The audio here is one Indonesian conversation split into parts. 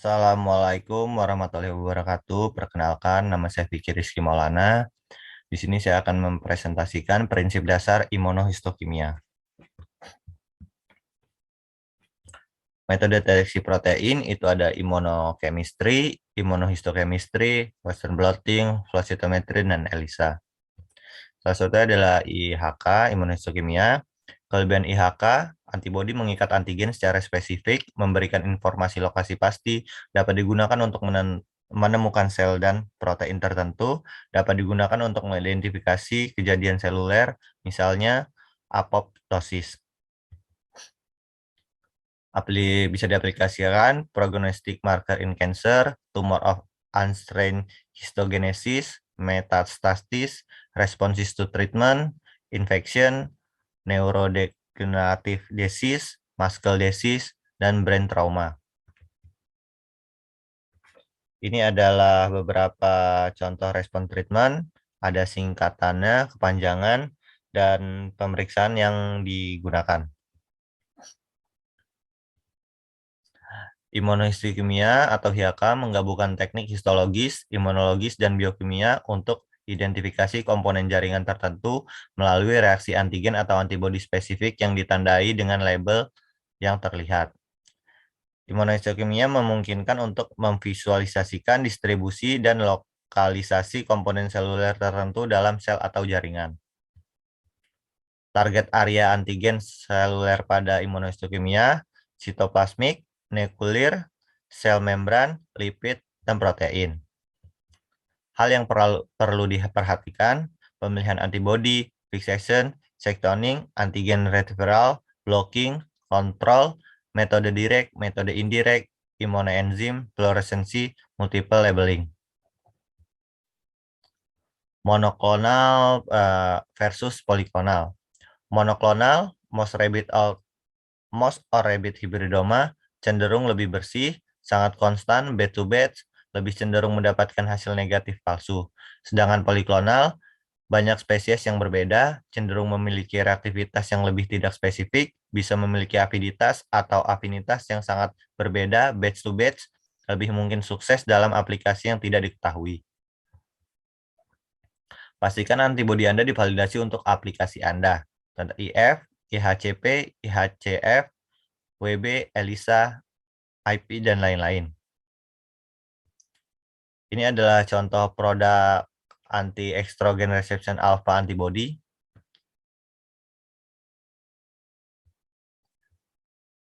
Assalamualaikum warahmatullahi wabarakatuh. Perkenalkan, nama saya Fikri Rizky Maulana. Di sini saya akan mempresentasikan prinsip dasar imunohistokimia. Metode deteksi protein itu ada imunochemistry, immunohistochemistry, Western blotting, flow cytometry, dan ELISA. Salah satunya adalah IHK, imunohistokimia. Kelebihan IHK, antibodi mengikat antigen secara spesifik, memberikan informasi lokasi pasti, dapat digunakan untuk menemukan sel dan protein tertentu, dapat digunakan untuk mengidentifikasi kejadian seluler, misalnya apoptosis. Bisa diaplikasikan prognostic marker in cancer, tumor of unstrained histogenesis, metastasis, responses to treatment, infection, neurodegenerative disease, muscle disease, dan brain trauma. Ini adalah beberapa contoh respon treatment, ada singkatannya, kepanjangan, dan pemeriksaan yang digunakan. Imunohistokimia atau HIAKA menggabungkan teknik histologis, imunologis, dan biokimia untuk identifikasi komponen jaringan tertentu melalui reaksi antigen atau antibodi spesifik yang ditandai dengan label yang terlihat. Imunohistokimia memungkinkan untuk memvisualisasikan distribusi dan lokalisasi komponen seluler tertentu dalam sel atau jaringan. Target area antigen seluler pada imunohistokimia, sitoplasmik, nuklir, sel membran, lipid, dan protein. Hal yang perlu diperhatikan, pemilihan antibodi, fixation, sectoning, antigen retrieval, blocking, kontrol, metode direct, metode indirect, immunoenzim, fluoresensi, multiple labeling. Monoklonal versus poliklonal. Monoklonal, most or rabbit hybridoma cenderung lebih bersih, sangat konstan, batch to batch, lebih cenderung mendapatkan hasil negatif palsu. Sedangkan poliklonal, banyak spesies yang berbeda, cenderung memiliki reaktivitas yang lebih tidak spesifik, bisa memiliki afiditas atau afinitas yang sangat berbeda, batch to batch, lebih mungkin sukses dalam aplikasi yang tidak diketahui. Pastikan antibodi Anda divalidasi untuk aplikasi Anda. Tanda IF, IHCP, IHCF, WB, ELISA, IP, dan lain-lain. Ini adalah contoh produk anti-estrogen reception alpha antibody.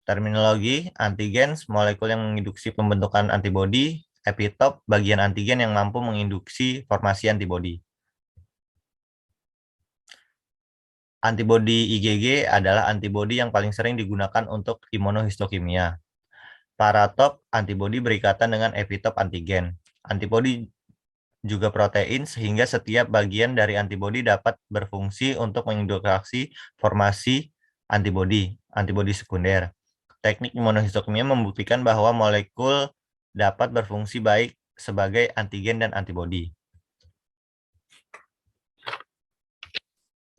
Terminologi, antigens, molekul yang menginduksi pembentukan antibodi, epitop, bagian antigen yang mampu menginduksi formasi antibodi. Antibodi IgG adalah antibodi yang paling sering digunakan untuk imunohistokimia. Paratop, antibodi berikatan dengan epitop antigen. Antibodi juga protein sehingga setiap bagian dari antibodi dapat berfungsi untuk menginduksi formasi antibodi sekunder. Teknik imunohistokimia membuktikan bahwa molekul dapat berfungsi baik sebagai antigen dan antibodi.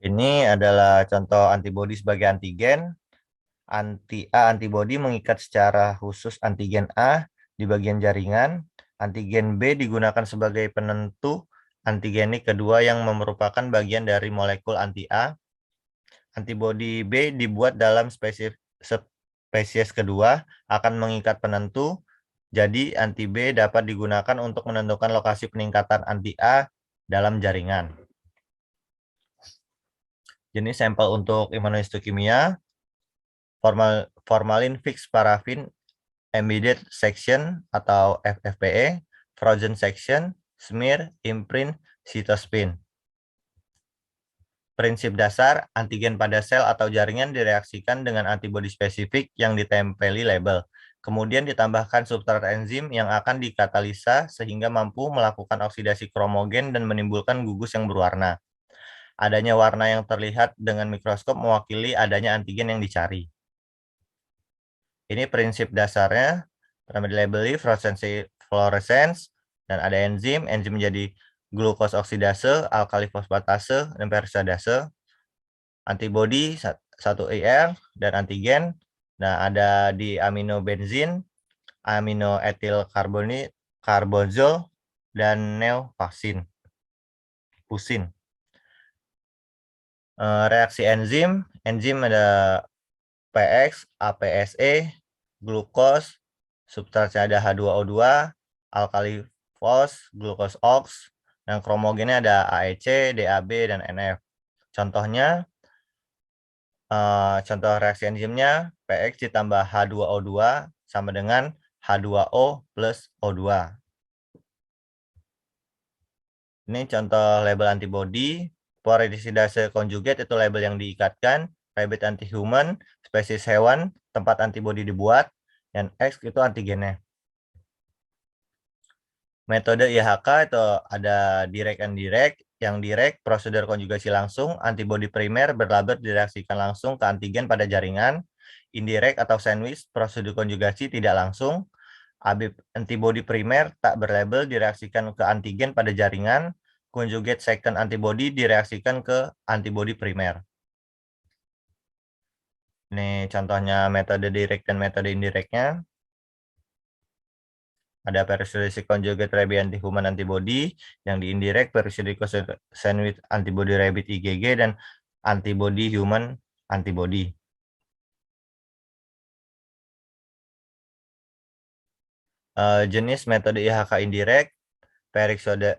Ini adalah contoh antibodi sebagai antigen. Antibodi mengikat secara khusus antigen A di bagian jaringan. Antigen B digunakan sebagai penentu antigenik kedua yang merupakan bagian dari molekul anti-A. Antibodi B dibuat dalam spesies kedua akan mengikat penentu. Jadi anti B dapat digunakan untuk menentukan lokasi peningkatan anti-A dalam jaringan. Jenis sampel untuk imunohistokimia, formalin fixed paraffin embedded section atau FFPE, frozen section, smear, imprint, cytospin. Prinsip dasar, antigen pada sel atau jaringan direaksikan dengan antibodi spesifik yang ditempeli label. Kemudian ditambahkan substrat enzim yang akan dikatalisa sehingga mampu melakukan oksidasi kromogen dan menimbulkan gugus yang berwarna. Adanya warna yang terlihat dengan mikroskop mewakili adanya antigen yang dicari. Ini prinsip dasarnya, labeli fluorescence, dan ada enzim menjadi glukos oksidase, alkali fosfatase, dan peroxidase. Antibodi 1IR dan antigen. Nah, ada di aminobenzin, aminoetil karbonil, dan neovaksin, pusin. Reaksi enzim ada PX, APSE, glukos, substratnya ada H2O2, alkali fos, glukos ox, dan kromogennya ada AEC, DAB, dan NF. Contohnya, contoh reaksi enzimnya PX ditambah H2O2 sama dengan H2O plus O2. Ini contoh label antibody. Fluorisidase conjugate itu label yang diikatkan. Rabbit anti-human, spesies hewan, tempat antibody dibuat. Dan X itu antigennya. Metode IHK itu ada direct and indirect. Yang direct, prosedur konjugasi langsung, antibody primer berlabel direaksikan langsung ke antigen pada jaringan. Indirect atau sandwich, prosedur konjugasi tidak langsung. Antibody primer tak berlabel direaksikan ke antigen pada jaringan. Conjugate second antibody direaksikan ke antibody primer. Ini contohnya metode direct dan metode indirectnya. Ada perisodic conjugate rabbit anti-human antibody, yang di indirect perisodic sandwich antibody rabbit IgG, dan antibody human antibody. Jenis metode IHK indirect, peroxidase,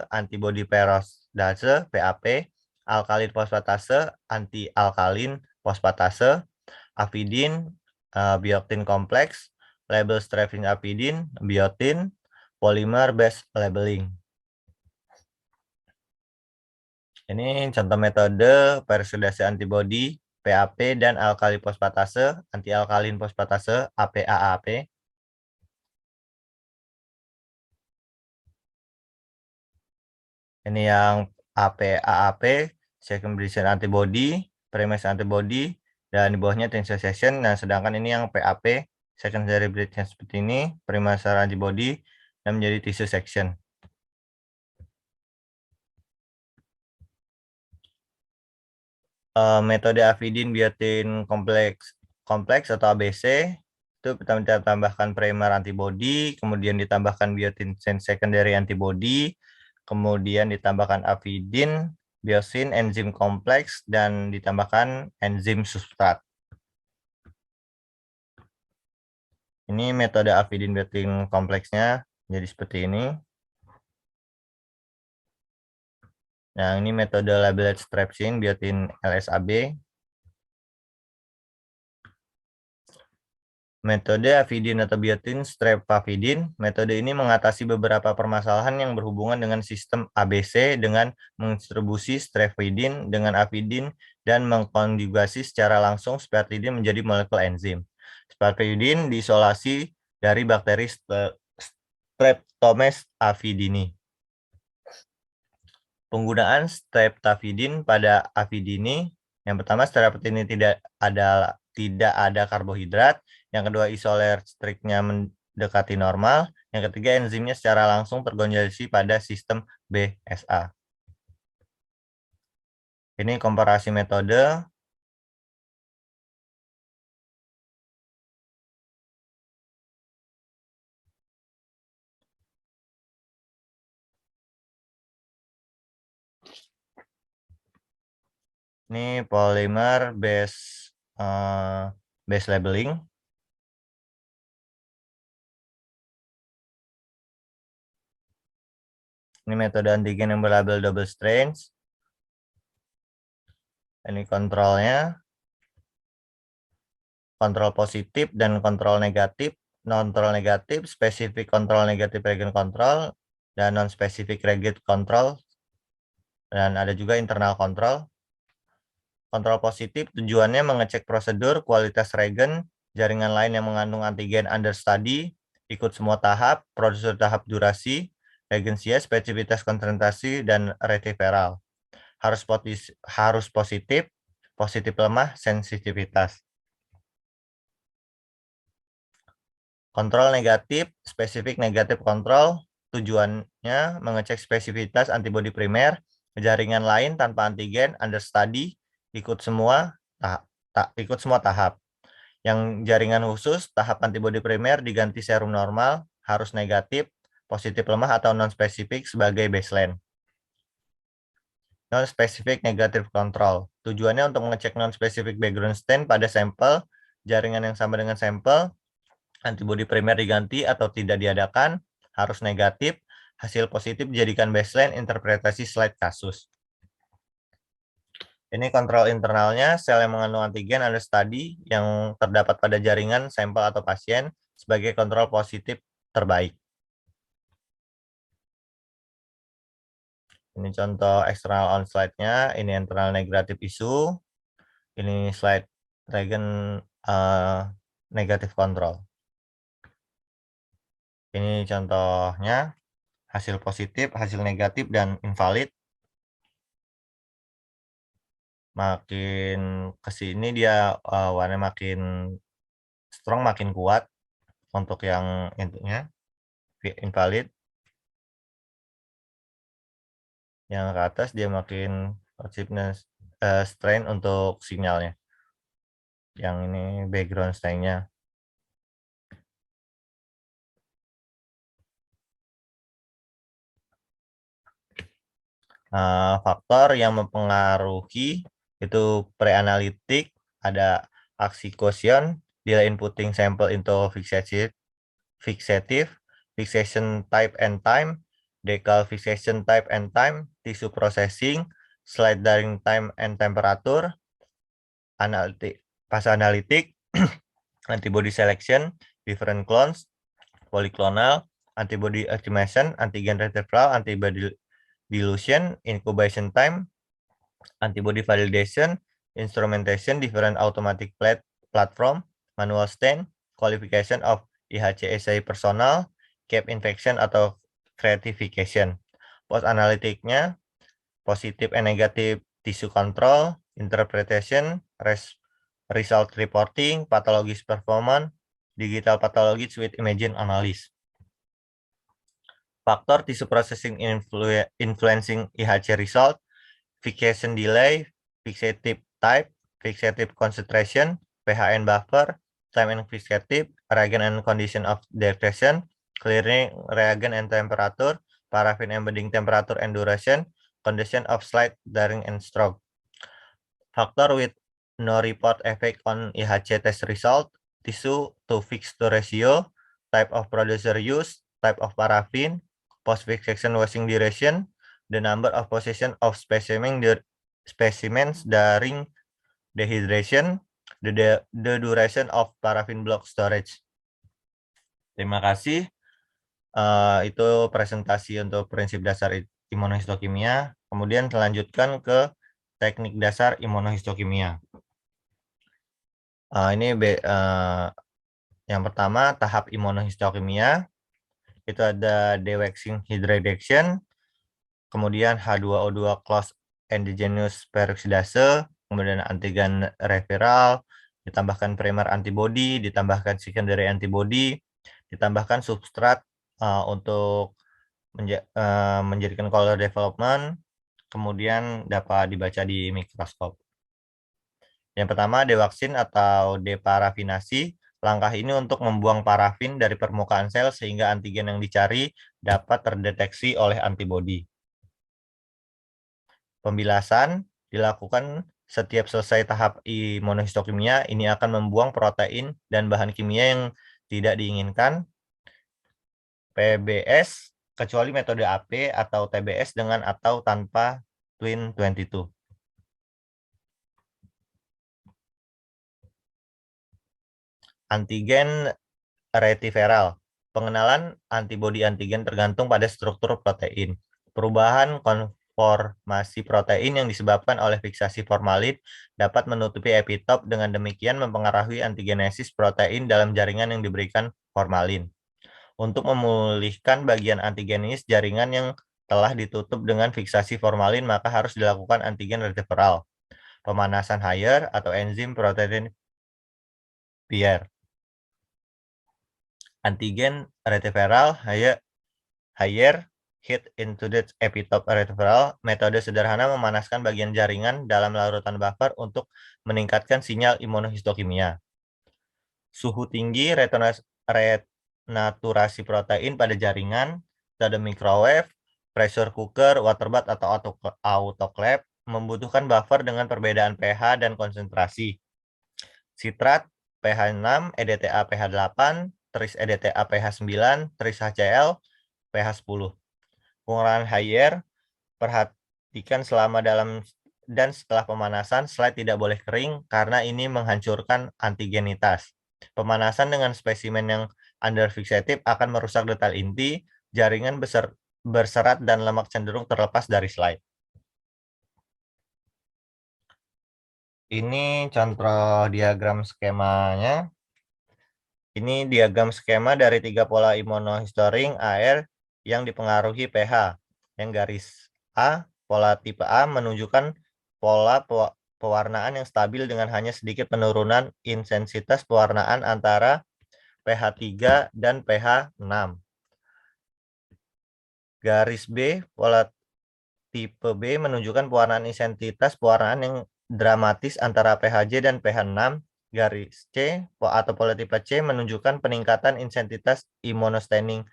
antibody peroxidase, PAP, alkalin fosfatase, anti-alkalin fosfatase, afidin, biotin kompleks, label strepsin afidin, biotin, polymer base labeling. Ini contoh metode peroxidase antibody, PAP, dan alkali fosfatase, anti-alkalin fosfatase, APAAP. Ini yang APAAP, second generation antibody, primase antibody, dan di bawahnya tensile section. Nah, sedangkan ini yang PAP, secondary breakdown seperti ini, primase antibody, dan menjadi tissue section. Metode afidin biotin kompleks atau ABC itu pertama kita tambahkan primer antibody, kemudian ditambahkan biotin secondary antibody, kemudian ditambahkan afidin, biosin, enzim kompleks, dan ditambahkan enzim substrat. Ini metode afidin biotin kompleksnya jadi seperti ini. Nah, ini metode labeled strepsin biotin LSAB. Metode afidin atau biotin strepafidin. Metode ini mengatasi beberapa permasalahan yang berhubungan dengan sistem ABC dengan mendistribusi strepafidin dengan afidin dan mengkonjugasi secara langsung strepafidin menjadi molekul enzim. Strepafidin diisolasi dari bakteri Streptomes afidini. Penggunaan streptafidin pada afidini. Yang pertama, streptafidin tidak ada karbohidrat. Yang kedua, isoler striknya mendekati normal. Yang ketiga, enzimnya secara langsung terkonjugasi pada sistem BSA. Ini komparasi metode. Ini polymer base labeling. Ini metode antigen yang berlabel double strange. Ini kontrolnya. Kontrol positif dan kontrol negatif. Kontrol negatif, spesifik kontrol negatif reagent control, dan non-spesifik reagent control. Dan ada juga internal control. Kontrol positif tujuannya mengecek prosedur, kualitas reagen, jaringan lain yang mengandung antigen under study, ikut semua tahap, prosedur tahap durasi, reagensia, spesifitas konsentrasi, dan retiferal. Harus positif, positif lemah, sensitivitas. Kontrol negatif, spesifik negatif kontrol, tujuannya mengecek spesifitas antibodi primer, jaringan lain tanpa antigen, under study, ikut semua tahap. Yang jaringan khusus, tahap antibodi primer diganti serum normal, harus negatif, positif lemah atau non-spesifik sebagai baseline. Non-specific negative control. Tujuannya untuk mengecek non-specific background stain pada sampel, jaringan yang sama dengan sampel, antibodi primer diganti atau tidak diadakan, harus negatif, hasil positif dijadikan baseline interpretasi slide kasus. Ini kontrol internalnya, sel yang mengandung antigen ada study yang terdapat pada jaringan, sampel, atau pasien sebagai kontrol positif terbaik. Ini contoh external on slide-nya, ini internal negatif isu, ini slide regen negatif kontrol. Ini contohnya, hasil positif, hasil negatif, dan invalid. Makin kesini dia warna makin strong, makin kuat untuk yang intinya invalid. Yang ke atas dia makin positiveness strain untuk sinyalnya. Yang ini background strain-nya. Faktor yang mempengaruhi itu pre-analitik, ada aksi Gaussian, delay inputting sample into fixative, fixation type and time, decal fixation type and time, tissue processing, slide drying time and temperature, fase analitik, antibody selection, different clones, polyclonal, antibody estimation, antigen retrieval, antibody dilution, incubation time, antibody validation, instrumentation, different automatic platform, manual stain, qualification of IHC-assay personal, cap infection atau stratification. Post analitiknya, positive and negative tissue control, interpretation, result reporting, pathologist performance, digital pathologist with imaging analysis. Faktor tissue processing influencing IHC result, fixation delay, fixative type, fixative concentration, PHN buffer, time and fixative, reagent and condition of detection, clearing reagent and temperature, paraffin embedding temperature and duration, condition of slide drying and stroke. Factor with no report effect on IHC test result, tissue to fixed ratio, type of producer used, type of paraffin, post-fixation washing duration, the number of position of specimens during dehydration, the duration of paraffin block storage. Terima kasih. Itu presentasi untuk prinsip dasar imunohistokimia. Kemudian lanjutkan ke teknik dasar imunohistokimia. Ini yang pertama tahap imunohistokimia. Itu ada dewaxing hydration, kemudian H2O2 close endogenous peroxidase, kemudian antigen referral, ditambahkan primer antibody, ditambahkan secondary antibody, ditambahkan substrat untuk menjadikan color development, kemudian dapat dibaca di mikroskop. Yang pertama, dewaksin atau deparafinasi. Langkah ini untuk membuang parafin dari permukaan sel sehingga antigen yang dicari dapat terdeteksi oleh antibodi. Pembilasan dilakukan setiap selesai tahap imunohistokimia. Ini akan membuang protein dan bahan kimia yang tidak diinginkan. PBS kecuali metode AP atau TBS dengan atau tanpa Twin22. Antigen retiviral. Pengenalan antibodi antigen tergantung pada struktur protein. Perubahan konformasi protein yang disebabkan oleh fiksasi formalin dapat menutupi epitop, dengan demikian mempengaruhi antigenesis protein dalam jaringan yang diberikan formalin. Untuk memulihkan bagian antigenis jaringan yang telah ditutup dengan fiksasi formalin, maka harus dilakukan antigen retiviral, pemanasan Haier atau enzim protein Pierre. Antigen retiviral Haier hit into the epitope retiviral. Metode sederhana memanaskan bagian jaringan dalam larutan buffer untuk meningkatkan sinyal imunohistokimia. Suhu tinggi renaturasi protein pada jaringan, metode microwave, pressure cooker, water bath atau autoclave membutuhkan buffer dengan perbedaan pH dan konsentrasi. Sitrat pH 6, EDTA pH 8, tris EDTA pH 9, tris HCl pH 10. Pengurangan Haier, perhatikan selama dalam dan setelah pemanasan, slide tidak boleh kering karena ini menghancurkan antigenitas. Pemanasan dengan spesimen yang underfixative akan merusak detail inti, jaringan berserat dan lemak cenderung terlepas dari slide. Ini contoh diagram skemanya. Ini diagram skema dari 3 pola imunohistoring AR yang dipengaruhi pH. Yang garis A, pola tipe A menunjukkan pola pewarnaan yang stabil dengan hanya sedikit penurunan intensitas pewarnaan antara pH 3 dan pH 6. Garis B, pola tipe B menunjukkan pewarnaan intensitas pewarnaan yang dramatis antara pH J dan pH 6. Garis C atau pola tipe C menunjukkan peningkatan intensitas imunostaining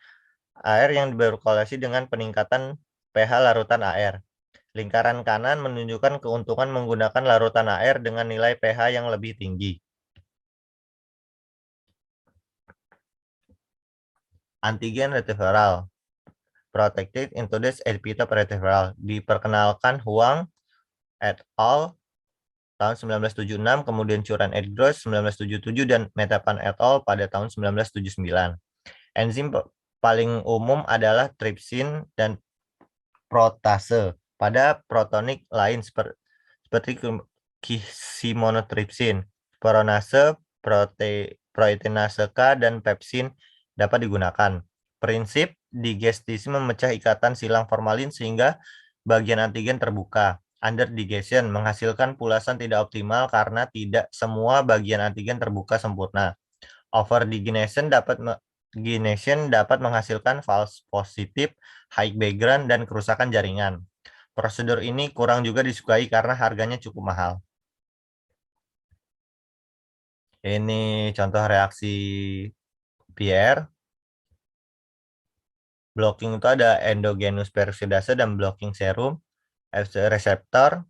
air yang berkorelasi dengan peningkatan pH larutan air. Lingkaran kanan menunjukkan keuntungan menggunakan larutan air dengan nilai pH yang lebih tinggi. Antigen retrieval protected introduced epitope retrieval diperkenalkan Huang et al. Tahun 1976, kemudian Churan et Gross 1977 dan Metapan et al. Pada tahun 1979. Enzim paling umum adalah tripsin dan protase. Pada protonik lain seperti kisimonotripsin, poronase, proteinase K, dan pepsin dapat digunakan. Prinsip digestisi memecah ikatan silang formalin sehingga bagian antigen terbuka. Underdigestion menghasilkan pulasan tidak optimal karena tidak semua bagian antigen terbuka sempurna. Overdigestion dapat menghasilkan false positif, high background, dan kerusakan jaringan. Prosedur ini kurang juga disukai karena harganya cukup mahal. Ini contoh reaksi Pierre. Blocking itu ada endogenous peroksidase dan blocking serum reseptor.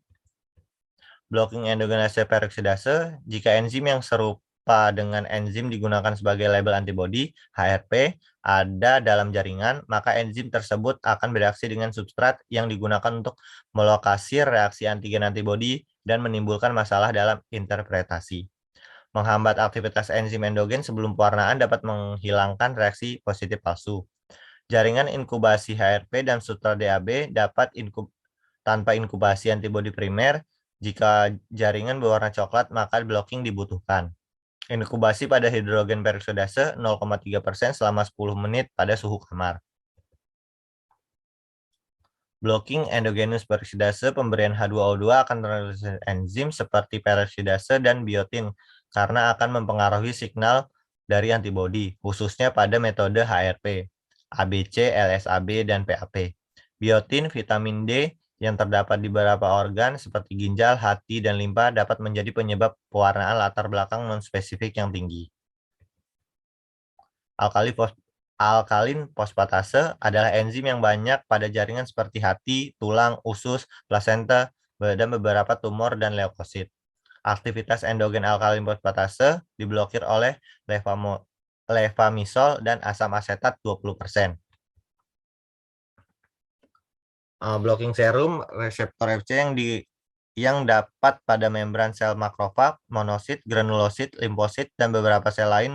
Blocking endogenous peroksidase jika enzim yang serupa dengan enzim digunakan sebagai label antibodi HRP ada dalam jaringan, maka enzim tersebut akan bereaksi dengan substrat yang digunakan untuk melokasi reaksi antigen antibodi dan menimbulkan masalah dalam interpretasi. Menghambat aktivitas enzim endogen sebelum pewarnaan dapat menghilangkan reaksi positif palsu. Jaringan inkubasi HRP dan substrat DAB dapat tanpa inkubasi antibodi primer. Jika jaringan berwarna coklat, maka blocking dibutuhkan. Inkubasi pada hidrogen peroksidase 0,3% selama 10 menit pada suhu kamar. Blocking endogenous peroksidase, pemberian H2O2 akan mereduksi enzim seperti peroksidase dan biotin karena akan mempengaruhi signal dari antibodi, khususnya pada metode HRP, ABC, LSAB, dan PAP. Biotin, vitamin D yang terdapat di beberapa organ seperti ginjal, hati, dan limpa dapat menjadi penyebab pewarnaan latar belakang non-spesifik yang tinggi. Alkalin fosfatase adalah enzim yang banyak pada jaringan seperti hati, tulang, usus, plasenta, dan beberapa tumor dan leukosit. Aktivitas endogen alkalin fosfatase diblokir oleh levamisol dan asam asetat 20%. Blocking serum reseptor FC yang dapat pada membran sel makrofag, monosit, granulosit, limfosit, dan beberapa sel lain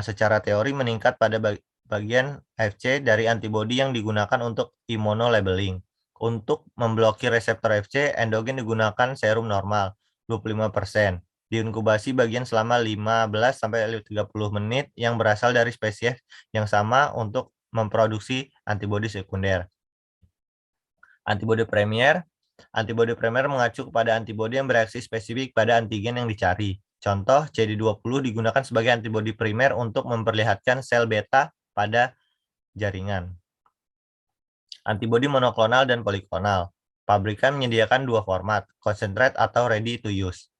secara teori meningkat pada bagian FC dari antibodi yang digunakan untuk immunolabeling. Untuk memblokir reseptor FC, endogen digunakan serum normal 25%. Diinkubasi bagian selama 15-30 menit yang berasal dari spesies yang sama untuk memproduksi antibodi sekunder. Antibodi primer mengacu kepada antibodi yang bereaksi spesifik pada antigen yang dicari. Contoh, CD20 digunakan sebagai antibodi primer untuk memperlihatkan sel beta pada jaringan. Antibodi monoklonal dan poliklonal. Pabrikan menyediakan dua format, concentrate atau ready to use.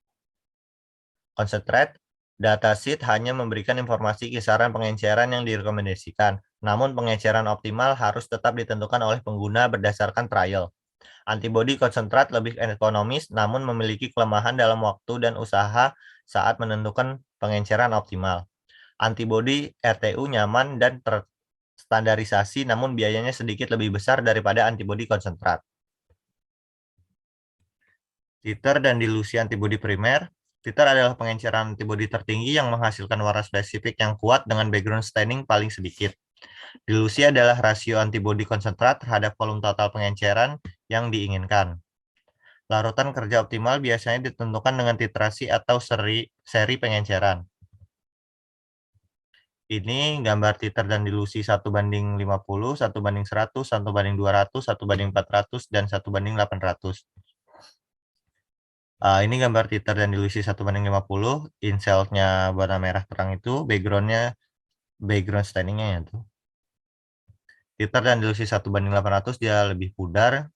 concentrate, datasheet hanya memberikan informasi kisaran pengenceran yang direkomendasikan, namun pengenceran optimal harus tetap ditentukan oleh pengguna berdasarkan trial. Antibody konsentrat lebih ekonomis namun memiliki kelemahan dalam waktu dan usaha saat menentukan pengenceran optimal. Antibody RTU nyaman dan terstandarisasi namun biayanya sedikit lebih besar daripada antibody konsentrat. Titer dan dilusi antibodi primer. Titer adalah pengenceran antibodi tertinggi yang menghasilkan warna spesifik yang kuat dengan background staining paling sedikit. Dilusi adalah rasio antibodi konsentrat terhadap volume total pengenceran yang diinginkan. Larutan kerja optimal biasanya ditentukan dengan titrasi atau seri pengenceran. Ini gambar titer dan dilusi 1:50, 1:100, 1:200, 1:400, dan 1:800. Ini gambar titer dan dilusi 1:50, insert-nya warna merah terang itu, background stainingnya ya tuh. Titer dan dilusi 1:800 dia lebih pudar.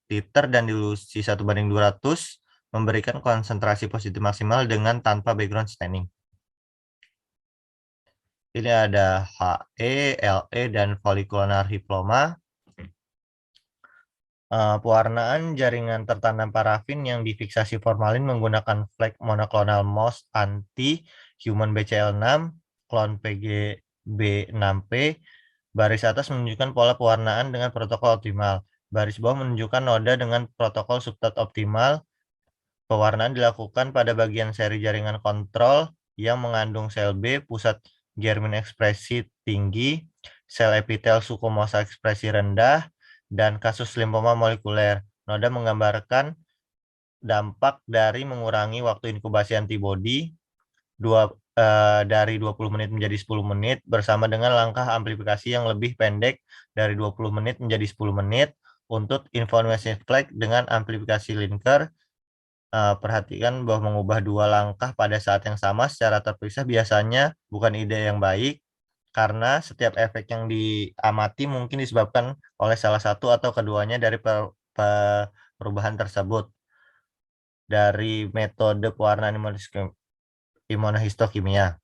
Titer dan dilusi 1:200 memberikan konsentrasi positif maksimal dengan tanpa background staining. Ini ada HE, LE, dan follicular hiploma. Pewarnaan jaringan tertanam parafin yang difiksasi formalin menggunakan flag monoklonal MOS anti human BCL6, klon PGB6P. Baris atas menunjukkan pola pewarnaan dengan protokol optimal. Baris bawah menunjukkan noda dengan protokol substrat optimal. Pewarnaan dilakukan pada bagian seri jaringan kontrol yang mengandung sel B, pusat germin ekspresi tinggi, sel epitel sukomukosa ekspresi rendah, dan kasus limfoma molekuler. Noda menggambarkan dampak dari mengurangi waktu inkubasi antibodi dari 20 menit menjadi 10 menit bersama dengan langkah amplifikasi yang lebih pendek dari 20 menit menjadi 10 menit untuk information flag dengan amplifikasi linker. Perhatikan bahwa mengubah dua langkah pada saat yang sama secara terpisah biasanya bukan ide yang baik karena setiap efek yang diamati mungkin disebabkan oleh salah satu atau keduanya dari perubahan tersebut. Dari metode pewarnaan imunohistokimia.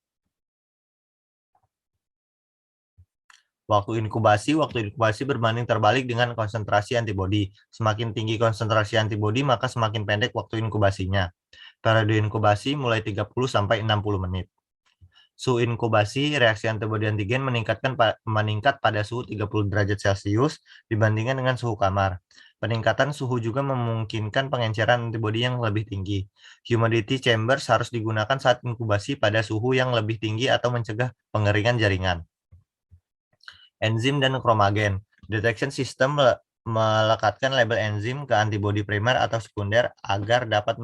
Waktu inkubasi berbanding terbalik dengan konsentrasi antibodi. Semakin tinggi konsentrasi antibodi, maka semakin pendek waktu inkubasinya. Periode inkubasi mulai 30 sampai 60 menit. Suhu inkubasi reaksi antibodi antigen meningkat pada suhu 30 derajat Celcius dibandingkan dengan suhu kamar. Peningkatan suhu juga memungkinkan pengenceran antibodi yang lebih tinggi. Humidity chambers harus digunakan saat inkubasi pada suhu yang lebih tinggi atau mencegah pengeringan jaringan. Enzim dan kromagen. Detection system melekatkan label enzim ke antibodi primer atau sekunder agar dapat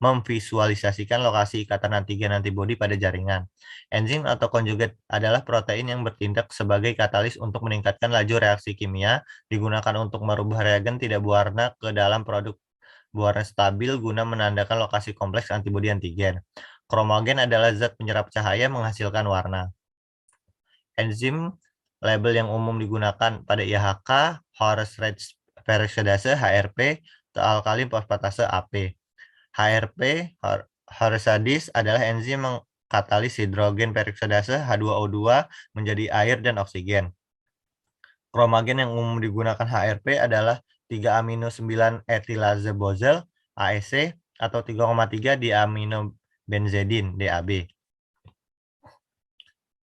memvisualisasikan lokasi ikatan antigen antibodi pada jaringan. Enzim atau konjugat adalah protein yang bertindak sebagai katalis untuk meningkatkan laju reaksi kimia, digunakan untuk merubah reagen tidak berwarna ke dalam produk berwarna stabil guna menandakan lokasi kompleks antibodi antigen. Kromagen adalah zat penyerap cahaya menghasilkan warna. Enzim label yang umum digunakan pada IHK, Horace peroxidase HRP, atau alkali fosfatase AP. HRP, Horaceidase, adalah enzim yang katalis hidrogen peroxidase H2O2 menjadi air dan oksigen. Kromagen yang umum digunakan HRP adalah 3-amino 9 etilase bozel AEC atau 3,3 diaminobenzedin DAB.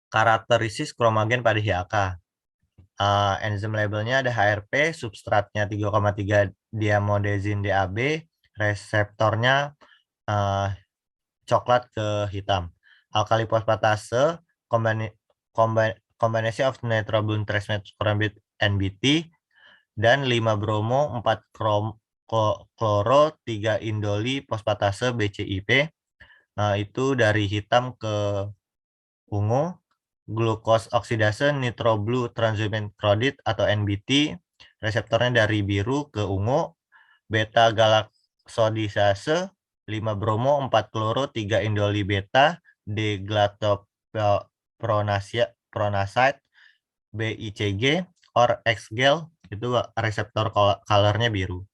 Karakteristik kromagen pada HK. Enzim labelnya ada HRP, substratnya 3,3 diamodezin DAB, reseptornya coklat ke hitam. Alkali fosfatase, kombinasi of nitroblum transmethylchromate NBT, dan 5 bromo 4 kloro 3 indoli fosfatase BCIP. Itu dari hitam ke ungu. Glukos oksidase nitroblu transmethylchromate atau NBT, reseptornya dari biru ke ungu. Beta galaksodisase 5 bromo 4 kloro 3 indoli beta pronaside BICG or XGEL itu reseptor colornya biru.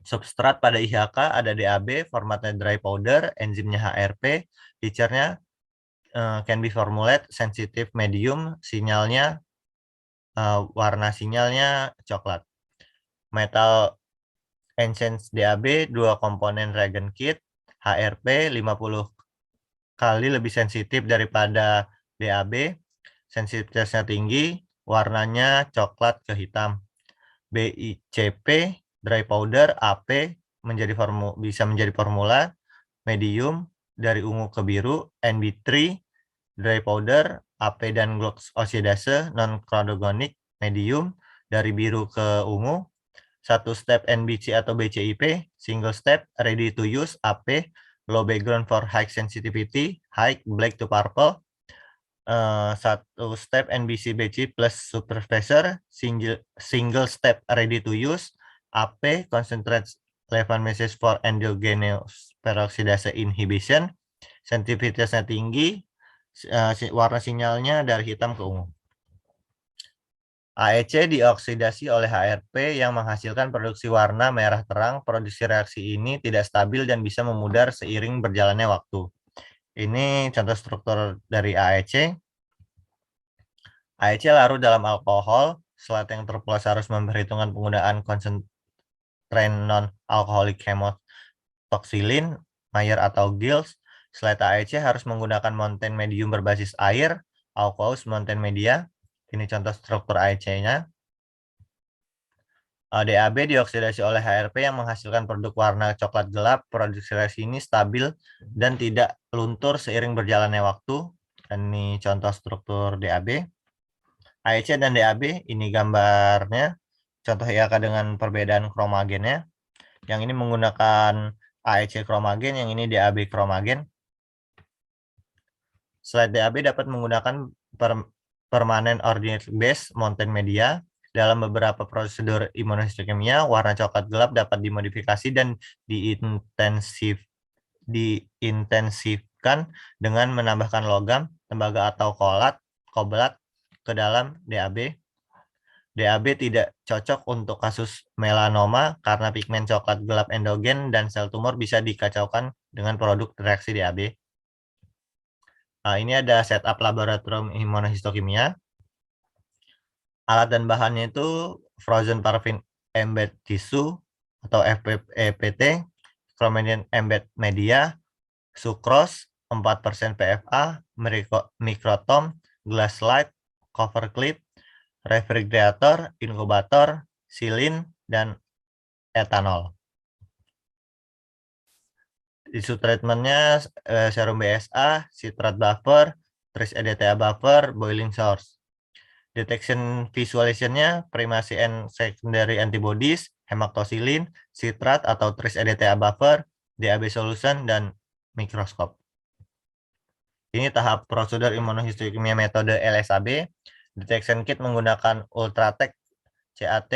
Substrat pada IHK ada DAB, formatnya dry powder, enzimnya HRP, feature-nya can be formulated, sensitive medium, sinyalnya warna sinyalnya coklat. Metal Enchant DAB 2 komponen reagent kit, HRP 50 kali lebih sensitif daripada DAB, sensitivitasnya tinggi, warnanya coklat ke hitam. BICP dry powder AP bisa menjadi formula medium dari ungu ke biru, NB3 dry powder AP dan Glock oksidase non chronogenic medium dari biru ke ungu. Satu step NBC atau BCIP, single step ready to use AP, low background for high sensitivity, high black to purple. Satu step NBC BC plus supervisor, single step ready to use AP, concentrate level message for endogenous peroxidase inhibition, sensitivitasnya tinggi, warna sinyalnya dari hitam ke ungu. AEC dioksidasi oleh HRP yang menghasilkan produksi warna merah terang. Produksi reaksi ini tidak stabil dan bisa memudar seiring berjalannya waktu. Ini contoh struktur dari AEC. AEC larut dalam alkohol. Slide yang terpulas harus memperhitungkan penggunaan konsentran non-alkoholik hematoxylin, Mayer atau Gills. Slide AEC harus menggunakan mountain medium berbasis air, aqueous mountain media. Ini contoh struktur AEC-nya. DAB dioksidasi oleh HRP yang menghasilkan produk warna coklat gelap. Produksi reaksi ini stabil dan tidak luntur seiring berjalannya waktu. Dan ini contoh struktur DAB. AEC dan DAB, ini gambarnya. Contoh IHK dengan perbedaan kromagennya. Yang ini menggunakan AEC kromagen, yang ini DAB kromagen. Slide DAB dapat menggunakan permanent ordinary base mountain media. Dalam beberapa prosedur imunohistokimia, warna coklat gelap dapat dimodifikasi dan diintensifkan dengan menambahkan logam, tembaga atau kobalt ke dalam DAB. DAB tidak cocok untuk kasus melanoma karena pigmen coklat gelap endogen dan sel tumor bisa dikacaukan dengan produk reaksi DAB. Nah, ini ada setup laboratorium imunohistokimia. Alat dan bahannya itu frozen paraffin embed tissue atau FPT, chromenium embed media, sucrose 4% PFA, mikrotom, glass slide, cover clip, refrigerator, inkubator, silin, dan etanol. Isu treatmentnya serum BSA, citrat buffer, trace EDTA buffer, boiling source. Detection visualization-nya primary and secondary antibodies, hematoxylin, citrat atau trace EDTA buffer, DAB solution, dan mikroskop. Ini tahap prosedur imunohistokimia metode LSAB. Detection kit menggunakan Ultratech CAT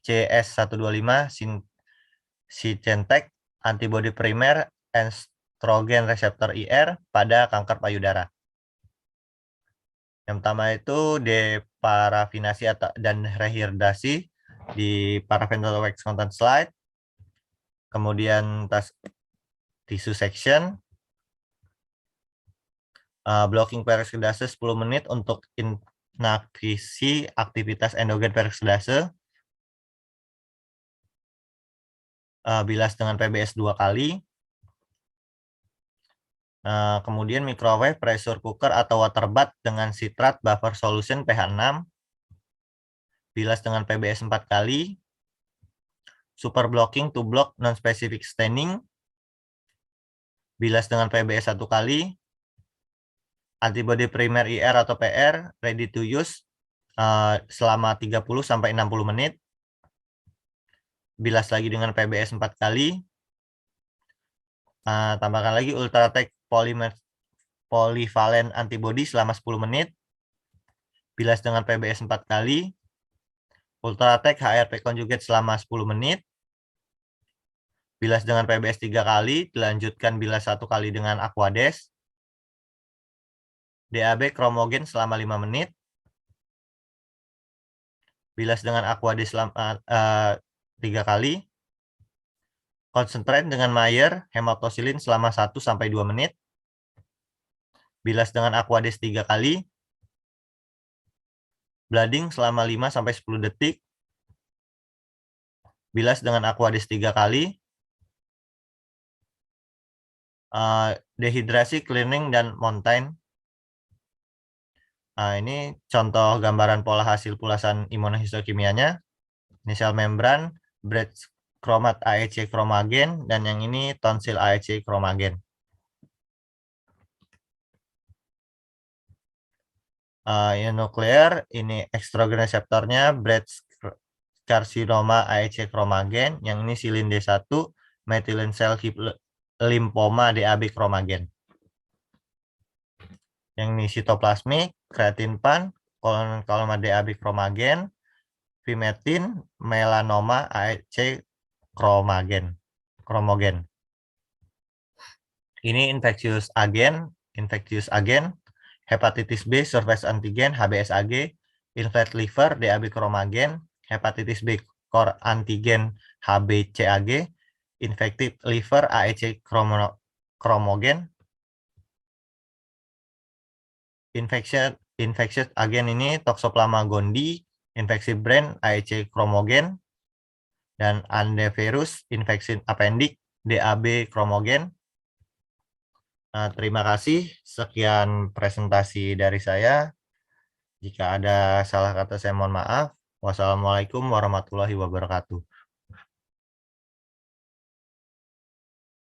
CS125 Syngentec antibodi primer estrogen reseptor IR pada kanker payudara. Yang pertama itu deparafinasi dan rehidrasi di paraffin wax content slide. Kemudian tisu section. Blocking peroxidase 10 menit untuk inaktivasi aktivitas endogen peroxidase. Bilas dengan PBS 2 kali. Kemudian microwave pressure cooker atau water bath dengan citrat buffer solution pH 6. Bilas dengan PBS 4 kali. Super blocking to block non-specific staining. Bilas dengan PBS 1 kali. Antibody primer IR atau PR ready to use selama 30-60 menit. Bilas lagi dengan PBS 4 kali. Tambahkan lagi Ultratech polyvalent antibody selama 10 menit. Bilas dengan PBS 4 kali. Ultratech HRP conjugate selama 10 menit. Bilas dengan PBS 3 kali, dilanjutkan bilas 1 kali dengan Aquades. DAB kromogen selama 5 menit. Bilas dengan Aquades selama 3 kali. Concentrate dengan Mayer hematosilin selama 1-2 menit. Bilas dengan Aquades 3 kali. Blooding selama 5-10 detik. Bilas dengan Aquades 3 kali. Dehidrasi, cleaning, dan mountain. Ini contoh gambaran pola hasil pulasan imunohistokimianya. Ini sel membran, breast chromat AEC chromagen, dan yang ini tonsil AEC chromagen. Nuklear, ini estrogen reseptornya, breast carcinoma AEC chromagen, yang ini silin D1, methylene cell lymphoma DAB chromagen. Yang ini sitoplasmik, kreatin pan, koloma DAB chromagen, vimetin, melanoma AEC chromogen. Ini infectious agent, hepatitis B, surface antigen, HBsAg, infect liver, DAB chromagen, hepatitis B, core antigen, HBcAg, infected liver, AEC chromogen, infectious agent ini Toxoplasma gondii, infeksi brain, AEC chromogen, dan andevirus, infeksi appendix, DAB chromogen. Terima kasih. Sekian presentasi dari saya. Jika ada salah kata saya mohon maaf. Wassalamualaikum warahmatullahi wabarakatuh.